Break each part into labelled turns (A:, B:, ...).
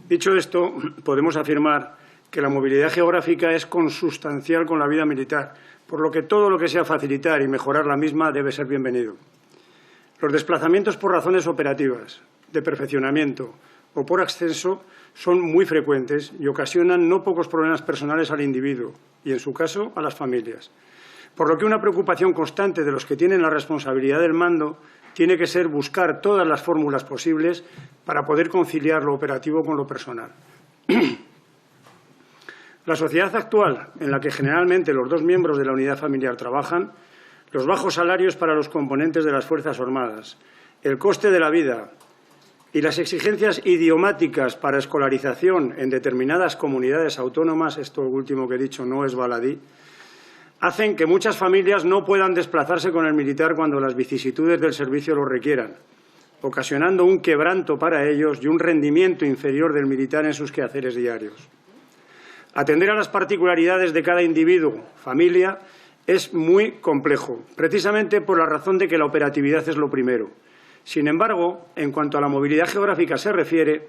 A: Dicho esto, podemos afirmar que la movilidad geográfica es consustancial con la vida militar, por lo que todo lo que sea facilitar y mejorar la misma debe ser bienvenido. Los desplazamientos por razones operativas, de perfeccionamiento o por ascenso son muy frecuentes y ocasionan no pocos problemas personales al individuo y, en su caso, a las familias. Por lo que una preocupación constante de los que tienen la responsabilidad del mando tiene que ser buscar todas las fórmulas posibles para poder conciliar lo operativo con lo personal. La sociedad actual, en la que generalmente los dos miembros de la unidad familiar trabajan, los bajos salarios para los componentes de las Fuerzas Armadas, el coste de la vida y las exigencias idiomáticas para escolarización en determinadas comunidades autónomas, esto último que he dicho no es baladí, hacen que muchas familias no puedan desplazarse con el militar cuando las vicisitudes del servicio lo requieran, ocasionando un quebranto para ellos y un rendimiento inferior del militar en sus quehaceres diarios. Atender a las particularidades de cada individuo, familia, es muy complejo, precisamente por la razón de que la operatividad es lo primero. Sin embargo, en cuanto a la movilidad geográfica se refiere,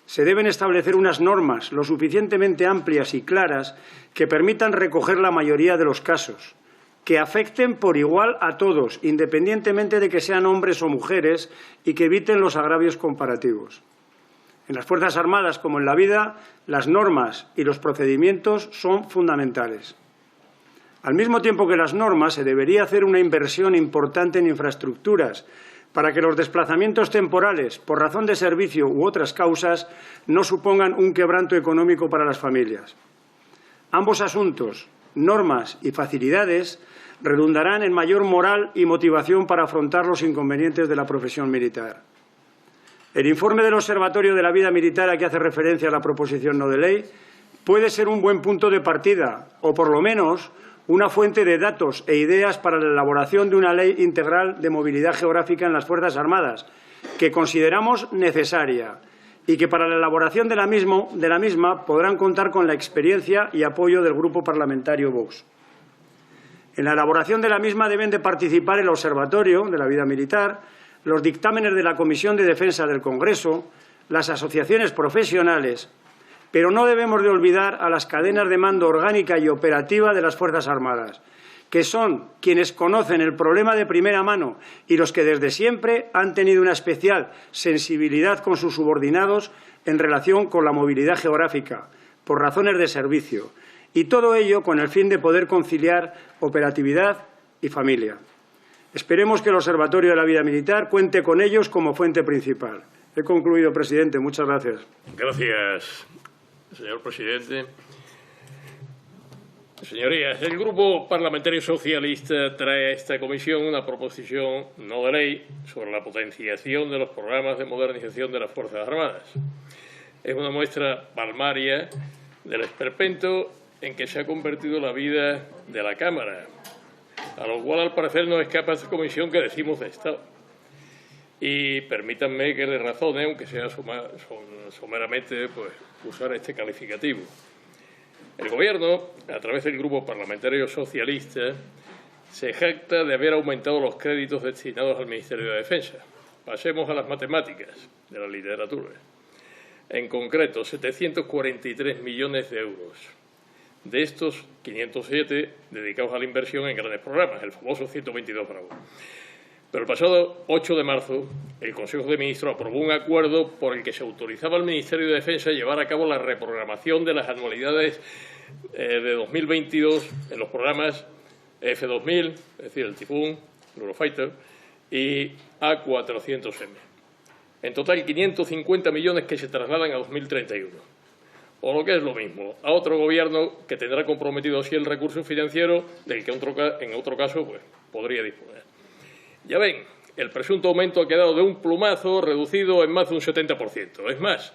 A: se deben establecer unas normas lo suficientemente amplias y claras que permitan recoger la mayoría de los casos, que afecten por igual a todos, independientemente de que sean hombres o mujeres, y que eviten los agravios comparativos. En las Fuerzas Armadas, como en la vida, las normas y los procedimientos son fundamentales. Al mismo tiempo que las normas, se debería hacer una inversión importante en infraestructuras para que los desplazamientos temporales, por razón de servicio u otras causas, no supongan un quebranto económico para las familias. Ambos asuntos, normas y facilidades, redundarán en mayor moral y motivación para afrontar los inconvenientes de la profesión militar. El informe del Observatorio de la Vida Militar a que hace referencia la proposición no de ley puede ser un buen punto de partida, o por lo menos una fuente de datos e ideas para la elaboración de una ley integral de movilidad geográfica en las Fuerzas Armadas, que consideramos necesaria y que para la elaboración de la misma podrán contar con la experiencia y apoyo del Grupo Parlamentario Vox. En la elaboración de la misma deben de participar el Observatorio de la Vida Militar, los dictámenes de la Comisión de Defensa del Congreso, las asociaciones profesionales, pero no debemos de olvidar a las cadenas de mando orgánica y operativa de las Fuerzas Armadas, que son quienes conocen el problema de primera mano y los que desde siempre han tenido una especial sensibilidad con sus subordinados en relación con la movilidad geográfica, por razones de servicio, y todo ello con el fin de poder conciliar operatividad y familia. Esperemos que el Observatorio de la Vida Militar cuente con ellos como fuente principal. He concluido, presidente. Muchas gracias.
B: Gracias, señor presidente. Señorías, el Grupo Parlamentario Socialista trae a esta comisión una proposición no de ley sobre la potenciación de los programas de modernización de las Fuerzas Armadas. Es una muestra palmaria del esperpento en que se ha convertido la vida de la Cámara, a lo cual al parecer no escapa esta comisión que decimos de Estado. Y permítanme que le razone, aunque sea someramente, usar este calificativo. El Gobierno, a través del Grupo Parlamentario Socialista, se jacta de haber aumentado los créditos destinados al Ministerio de Defensa. Pasemos a las matemáticas de la literatura. En concreto, 743 millones de euros. De estos, 507 dedicados a la inversión en grandes programas, el famoso 122 Bravo. Pero el pasado 8 de marzo, el Consejo de Ministros aprobó un acuerdo por el que se autorizaba al Ministerio de Defensa llevar a cabo la reprogramación de las anualidades de 2022 en los programas F-2000, es decir, el Tifún, el Eurofighter, y A400M. En total, 550 millones que se trasladan a 2031. O lo que es lo mismo, a otro gobierno que tendrá comprometido así el recurso financiero del que en otro caso podría disponer. Ya ven, el presunto aumento ha quedado de un plumazo reducido en más de un 70%. Es más,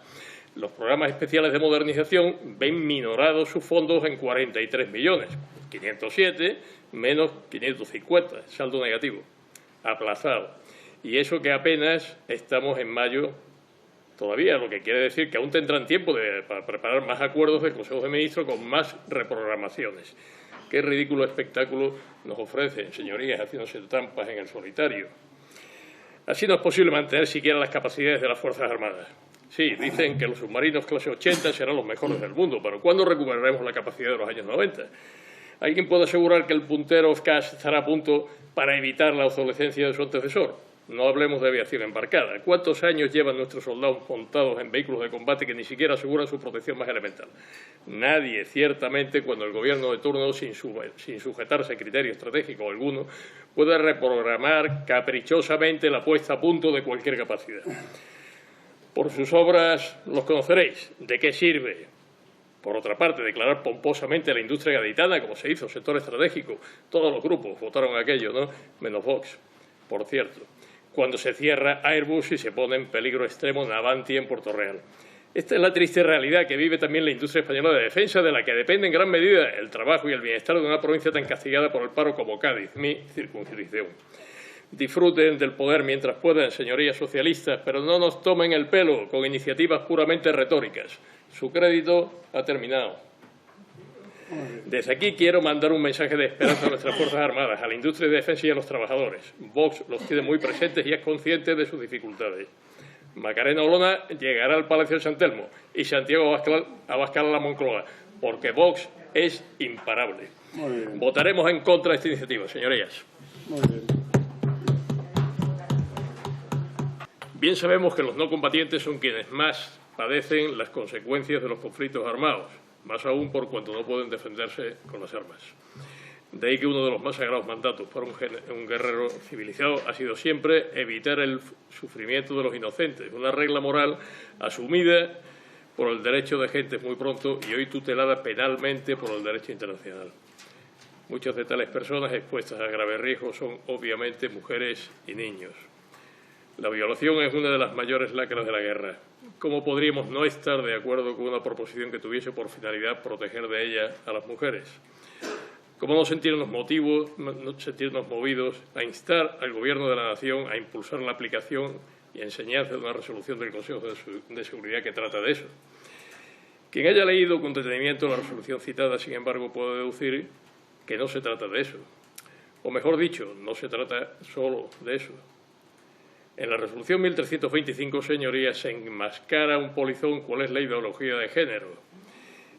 B: los programas especiales de modernización ven minorados sus fondos en 43 millones, 507 menos 550, saldo negativo, aplazado. Y eso que apenas estamos en mayo todavía, lo que quiere decir que aún tendrán tiempo para preparar más acuerdos del Consejo de Ministros con más reprogramaciones. Qué ridículo espectáculo nos ofrecen, señorías, haciéndose trampas en el solitario. Así no es posible mantener siquiera las capacidades de las Fuerzas Armadas. Sí, dicen que los submarinos clase 80 serán los mejores del mundo, pero ¿cuándo recuperaremos la capacidad de los años 90? ¿Alguien puede asegurar que el puntero Oshkosh estará a punto para evitar la obsolescencia de su antecesor? No hablemos de aviación embarcada. ¿Cuántos años llevan nuestros soldados montados en vehículos de combate que ni siquiera aseguran su protección más elemental? Nadie, ciertamente, cuando el gobierno de turno, sin sujetarse a criterio estratégico alguno, puede reprogramar caprichosamente la puesta a punto de cualquier capacidad. Por sus obras los conoceréis. ¿De qué sirve? Por otra parte, declarar pomposamente a la industria gaditana, como se hizo, sector estratégico. Todos los grupos votaron aquello, ¿no? Menos Vox, por cierto. Cuando se cierra Airbus y se pone en peligro extremo Navanti en Puerto Real. Esta es la triste realidad que vive también la industria española de defensa, de la que depende en gran medida el trabajo y el bienestar de una provincia tan castigada por el paro como Cádiz, mi circunscripción. Disfruten del poder mientras puedan, señorías socialistas, pero no nos tomen el pelo con iniciativas puramente retóricas. Su crédito ha terminado. Desde aquí quiero mandar un mensaje de esperanza a nuestras Fuerzas Armadas, a la industria de defensa y a los trabajadores. Vox los tiene muy presentes y es consciente de sus dificultades. Macarena Olona llegará al Palacio de San Telmo y Santiago Abascal a la Moncloa, porque Vox es imparable. Votaremos en contra de esta iniciativa, señorías.
A: Muy bien.
B: Bien sabemos que los no combatientes son quienes más padecen las consecuencias de los conflictos armados, más aún por cuanto no pueden defenderse con las armas. De ahí que uno de los más sagrados mandatos para un guerrero civilizado ha sido siempre evitar el sufrimiento de los inocentes, una regla moral asumida por el derecho de gentes muy pronto y hoy tutelada penalmente por el derecho internacional. Muchas de tales personas expuestas a graves riesgos son obviamente mujeres y niños. La violación es una de las mayores lacras de la guerra. ¿Cómo podríamos no estar de acuerdo con una proposición que tuviese por finalidad proteger de ella a las mujeres? ¿Cómo no sentirnos movidos a instar al Gobierno de la Nación a impulsar la aplicación y enseñanza de una resolución del Consejo de Seguridad que trata de eso? Quien haya leído con detenimiento la resolución citada, sin embargo, puede deducir que no se trata de eso. O mejor dicho, no se trata solo de eso. En la resolución 1325, señorías, se enmascara un polizón cuál es la ideología de género.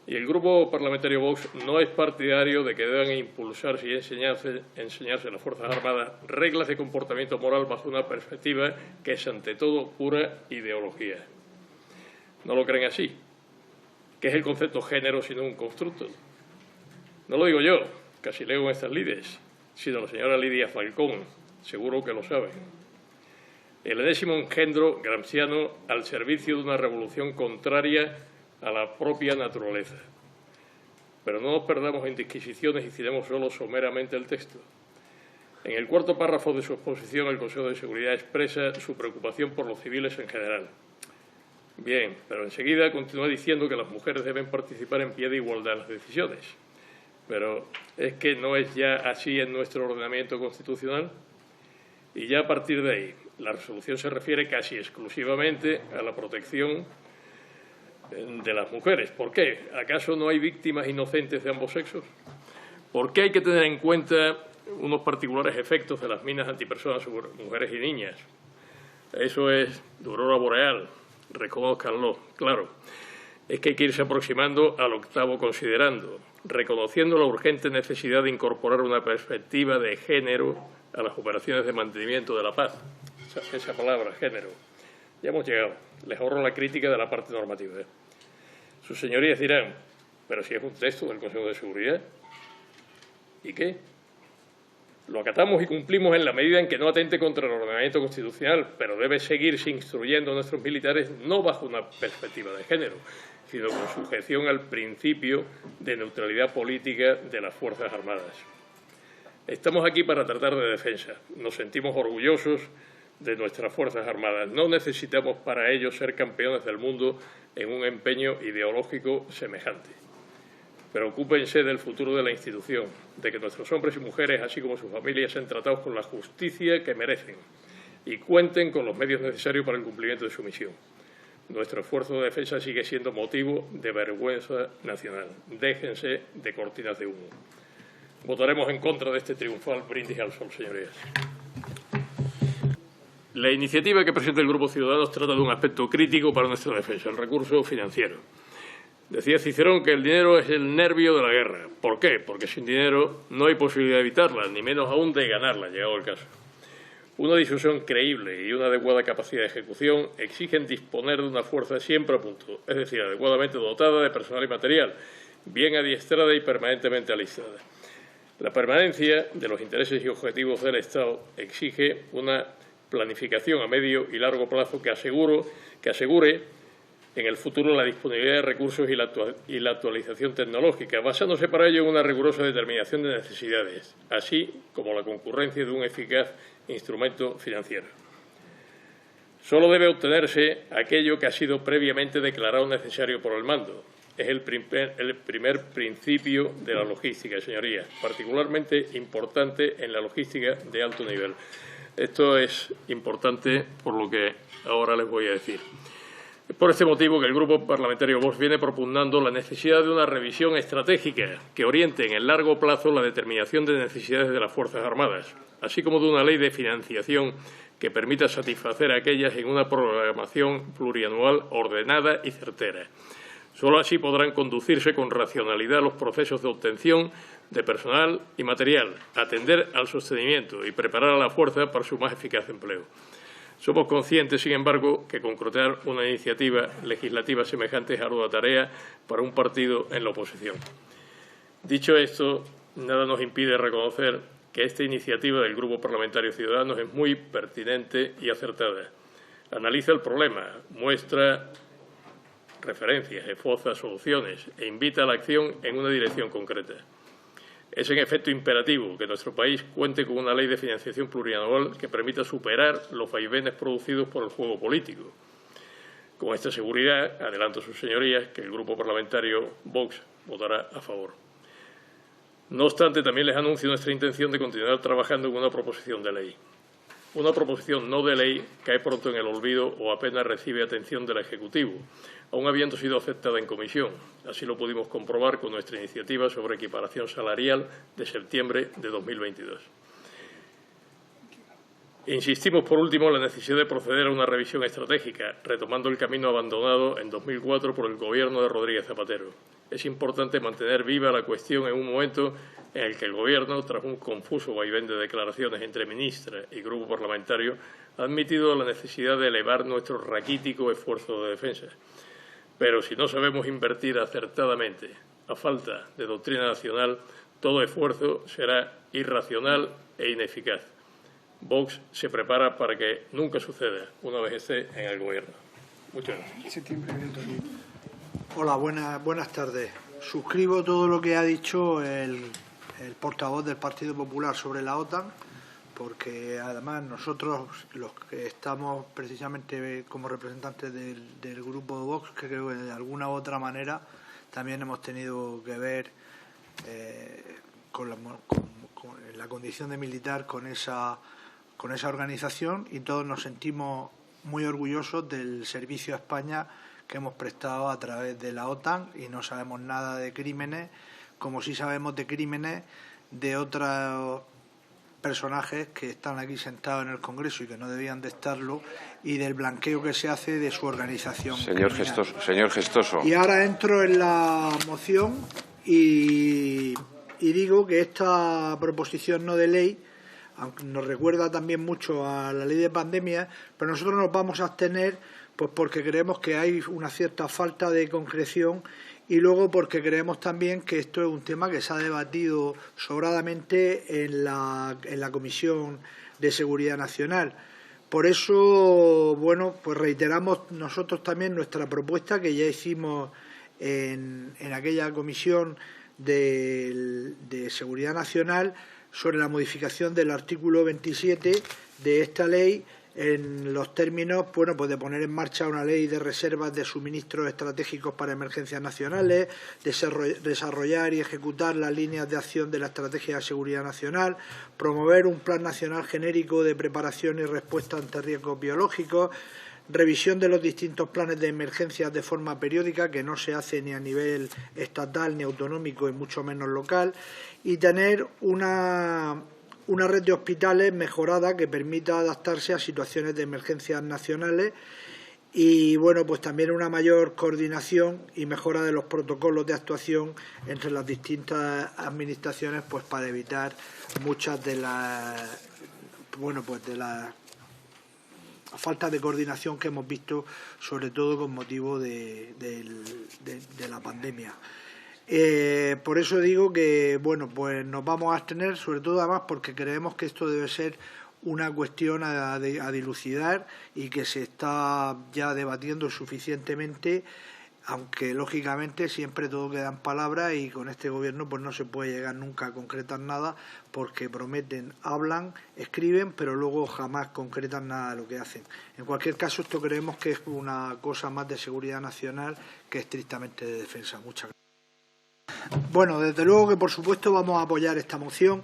B: Y el Grupo Parlamentario Vox no es partidario de que deban impulsarse y enseñarse en las Fuerzas Armadas reglas de comportamiento moral bajo una perspectiva que es ante todo pura ideología. ¿No lo creen así? ¿Qué es el concepto género sino un constructo? No lo digo yo, casi leo en estas lides, sino la señora Lidia Falcón, seguro que lo saben. El enésimo engendro gramsciano al servicio de una revolución contraria a la propia naturaleza. Pero no nos perdamos en disquisiciones y citemos solo someramente el texto. En el cuarto párrafo de su exposición, el Consejo de Seguridad expresa su preocupación por los civiles en general. Bien, pero enseguida continúa diciendo que las mujeres deben participar en pie de igualdad en las decisiones. Pero ¿es que no es ya así en nuestro ordenamiento constitucional? Y ya a partir de ahí, la resolución se refiere casi exclusivamente a la protección de las mujeres. ¿Por qué? ¿Acaso no hay víctimas inocentes de ambos sexos? ¿Por qué hay que tener en cuenta unos particulares efectos de las minas antipersonas sobre mujeres y niñas? Eso es de aurora boreal, reconózcanlo, claro. Es que hay que irse aproximando al octavo considerando, reconociendo la urgente necesidad de incorporar una perspectiva de género a las operaciones de mantenimiento de la paz. Esa palabra, género. Ya hemos llegado. Les ahorro la crítica de la parte normativa. Sus señorías dirán, pero si es un texto del Consejo de Seguridad. ¿Y qué? Lo acatamos y cumplimos en la medida en que no atente contra el ordenamiento constitucional, pero debe seguirse instruyendo a nuestros militares no bajo una perspectiva de género, sino con sujeción al principio de neutralidad política de las Fuerzas Armadas. Estamos aquí para tratar de defensa. Nos sentimos orgullosos de nuestras Fuerzas Armadas. No necesitamos para ello ser campeones del mundo en un empeño ideológico semejante. Preocúpense del futuro de la institución, de que nuestros hombres y mujeres, así como sus familias, sean tratados con la justicia que merecen y cuenten con los medios necesarios para el cumplimiento de su misión. Nuestro esfuerzo de defensa sigue siendo motivo de vergüenza nacional. Déjense de cortinas de humo. Votaremos en contra de este triunfal brindis al sol, señorías. La iniciativa que presenta el Grupo Ciudadanos trata de un aspecto crítico para nuestra defensa, el recurso financiero. Decía Cicerón que el dinero es el nervio de la guerra. ¿Por qué? Porque sin dinero no hay posibilidad de evitarla, ni menos aún de ganarla, llegado el caso. Una disuasión creíble y una adecuada capacidad de ejecución exigen disponer de una fuerza siempre a punto, es decir, adecuadamente dotada de personal y material, bien adiestrada y permanentemente alistada. La permanencia de los intereses y objetivos del Estado exige una planificación a medio y largo plazo que asegure en el futuro la disponibilidad de recursos y la actualización tecnológica, basándose para ello en una rigurosa determinación de necesidades, así como la concurrencia de un eficaz instrumento financiero. Solo debe obtenerse aquello que ha sido previamente declarado necesario por el mando. Es el primer principio de la logística, señorías, particularmente importante en la logística de alto nivel. Esto es importante por lo que ahora les voy a decir. Es por este motivo que el Grupo Parlamentario Vox viene propugnando la necesidad de una revisión estratégica que oriente en el largo plazo la determinación de necesidades de las Fuerzas Armadas, así como de una ley de financiación que permita satisfacer aquellas en una programación plurianual ordenada y certera. Solo así podrán conducirse con racionalidad los procesos de obtención de personal y material, atender al sostenimiento y preparar a la fuerza para su más eficaz empleo. Somos conscientes, sin embargo, que concretar una iniciativa legislativa semejante es ardua tarea para un partido en la oposición. Dicho esto, nada nos impide reconocer que esta iniciativa del Grupo Parlamentario Ciudadanos es muy pertinente y acertada. Analiza el problema, muestra referencias, esboza soluciones e invita a la acción en una dirección concreta. Es en efecto imperativo que nuestro país cuente con una ley de financiación plurianual que permita superar los vaivenes producidos por el juego político. Con esta seguridad, adelanto a sus señorías que el Grupo Parlamentario Vox votará a favor. No obstante, también les anuncio nuestra intención de continuar trabajando en una proposición de ley. Una proposición no de ley cae pronto en el olvido o apenas recibe atención del Ejecutivo, aun habiendo sido aceptada en comisión. Así lo pudimos comprobar con nuestra iniciativa sobre equiparación salarial de septiembre de 2022. Insistimos, por último, en la necesidad de proceder a una revisión estratégica, retomando el camino abandonado en 2004 por el Gobierno de Rodríguez Zapatero. Es importante mantener viva la cuestión en un momento en el que el Gobierno, tras un confuso vaivén de declaraciones entre ministra y grupo parlamentario, ha admitido la necesidad de elevar nuestro raquítico esfuerzo de defensa. Pero si no sabemos invertir acertadamente, a falta de doctrina nacional, todo esfuerzo será irracional e ineficaz. Vox se prepara para que nunca suceda una vez esté en el Gobierno. Muchas gracias.
C: Hola, buenas tardes. Suscribo todo lo que ha dicho el portavoz del Partido Popular sobre la OTAN, porque además nosotros, los que estamos precisamente como representantes del grupo de Vox, que creo que de alguna u otra manera también hemos tenido que ver con la condición de militar con esa organización, y todos nos sentimos muy orgullosos del servicio a España que hemos prestado a través de la OTAN, y no sabemos nada de crímenes, como sí sabemos de crímenes de otros personajes que están aquí sentados en el Congreso y que no debían de estarlo, y del blanqueo que se hace de su organización.
D: Señor Gestoso.
C: Y ahora entro en la moción y digo que esta proposición no de ley, aunque nos recuerda también mucho a la ley de pandemia, pero nosotros nos vamos a abstener pues porque creemos que hay una cierta falta de concreción, y luego porque creemos también que esto es un tema que se ha debatido sobradamente en la Comisión de Seguridad Nacional. Por eso, bueno, pues reiteramos nosotros también nuestra propuesta que ya hicimos en aquella Comisión de Seguridad Nacional sobre la modificación del artículo 27 de esta ley, en los términos, bueno, pues de poner en marcha una ley de reservas de suministros estratégicos para emergencias nacionales, desarrollar y ejecutar las líneas de acción de la Estrategia de Seguridad Nacional, promover un plan nacional genérico de preparación y respuesta ante riesgos biológicos, revisión de los distintos planes de emergencias de forma periódica, que no se hace ni a nivel estatal ni autonómico y mucho menos local, y tener una una red de hospitales mejorada que permita adaptarse a situaciones de emergencias nacionales y bueno, pues también una mayor coordinación y mejora de los protocolos de actuación entre las distintas administraciones, pues para evitar muchas de las falta de coordinación que hemos visto, sobre todo con motivo de la pandemia. Por eso digo que bueno, pues nos vamos a abstener, sobre todo además porque creemos que esto debe ser una cuestión a dilucidar y que se está ya debatiendo suficientemente, aunque lógicamente siempre todo queda en palabras y con este gobierno pues no se puede llegar nunca a concretar nada porque prometen, hablan, escriben, pero luego jamás concretan nada de lo que hacen. En cualquier caso, esto creemos que es una cosa más de seguridad nacional que estrictamente de defensa. Muchas gracias. Bueno, desde luego que por supuesto vamos a apoyar esta moción,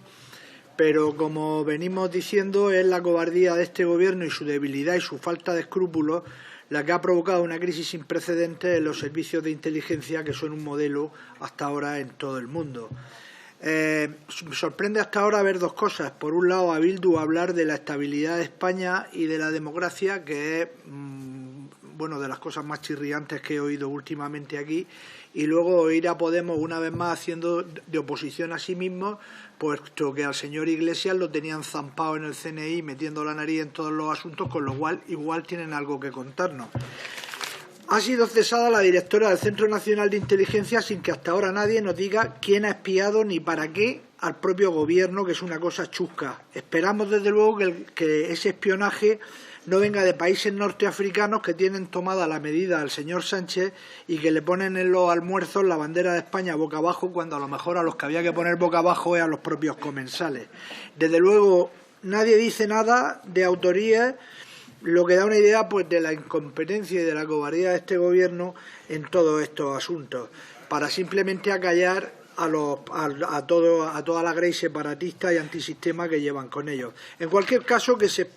C: pero como venimos diciendo, es la cobardía de este gobierno y su debilidad y su falta de escrúpulos la que ha provocado una crisis sin precedentes en los servicios de inteligencia, que son un modelo hasta ahora en todo el mundo. Me sorprende hasta ahora ver dos cosas. Por un lado, a Bildu hablar de la estabilidad de España y de la democracia, que es bueno, de las cosas más chirriantes que he oído últimamente aquí, y luego oír a Podemos una vez más haciendo de oposición a sí mismo, puesto que al señor Iglesias lo tenían zampado en el CNI metiendo la nariz en todos los asuntos, con lo cual igual tienen algo que contarnos. Ha sido cesada la directora del Centro Nacional de Inteligencia sin que hasta ahora nadie nos diga quién ha espiado ni para qué al propio gobierno, que es una cosa chusca. Esperamos desde luego que ese espionaje no venga de países norteafricanos que tienen tomada la medida al señor Sánchez y que le ponen en los almuerzos la bandera de España boca abajo, cuando a lo mejor a los que había que poner boca abajo es a los propios comensales. Desde luego nadie dice nada de autoría, lo que da una idea pues de la incompetencia y de la cobardía de este gobierno en todos estos asuntos, para simplemente acallar a toda la grey separatista y antisistema que llevan con ellos. En cualquier caso, que se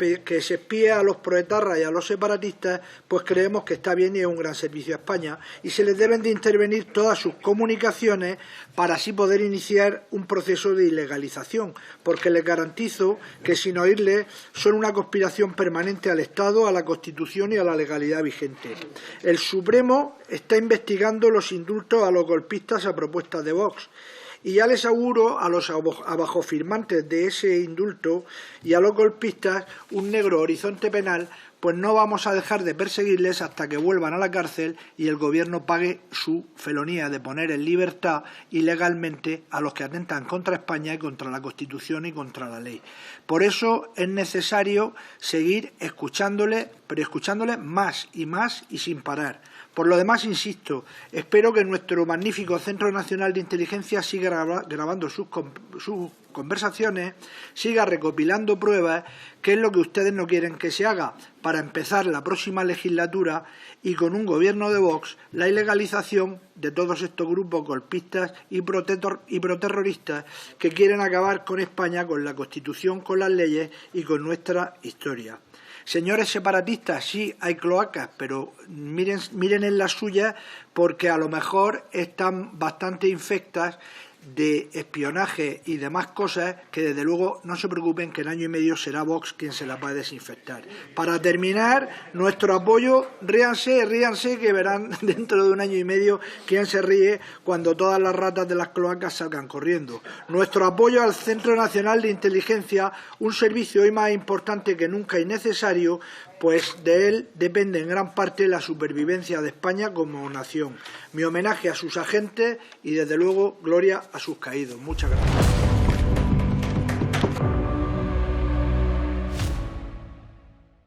C: espíe a los proetarras y a los separatistas, pues creemos que está bien y es un gran servicio a España, y se les deben de intervenir todas sus comunicaciones para así poder iniciar un proceso de ilegalización, porque les garantizo que sin oírles son una conspiración permanente al Estado, a la Constitución y a la legalidad vigente. El Supremo está investigando los indultos a los golpistas a propuesta de Vox. Y ya les auguro a los abajofirmantes de ese indulto y a los golpistas un negro horizonte penal, pues no vamos a dejar de perseguirles hasta que vuelvan a la cárcel y el gobierno pague su felonía de poner en libertad ilegalmente a los que atentan contra España y contra la Constitución y contra la ley. Por eso es necesario seguir escuchándoles, pero escuchándoles más y sin parar. Por lo demás, insisto, espero que nuestro magnífico Centro Nacional de Inteligencia siga grabando sus conversaciones, siga recopilando pruebas, que es lo que ustedes no quieren que se haga, para empezar la próxima legislatura y con un gobierno de Vox, la ilegalización de todos estos grupos golpistas y proterroristas que quieren acabar con España, con la Constitución, con las leyes y con nuestra historia. Señores separatistas, sí hay cloacas, pero miren en las suyas, porque a lo mejor están bastante infectas de espionaje y demás cosas que desde luego no se preocupen, que en año y medio será Vox quien se las va a desinfectar. Para terminar, nuestro apoyo, ríanse que verán dentro de un año y medio quién se ríe cuando todas las ratas de las cloacas salgan corriendo. Nuestro apoyo al Centro Nacional de Inteligencia, un servicio hoy más importante que nunca y necesario, pues de él depende en gran parte la supervivencia de España como nación. Mi homenaje a sus agentes y desde luego gloria a sus caídos. Muchas gracias.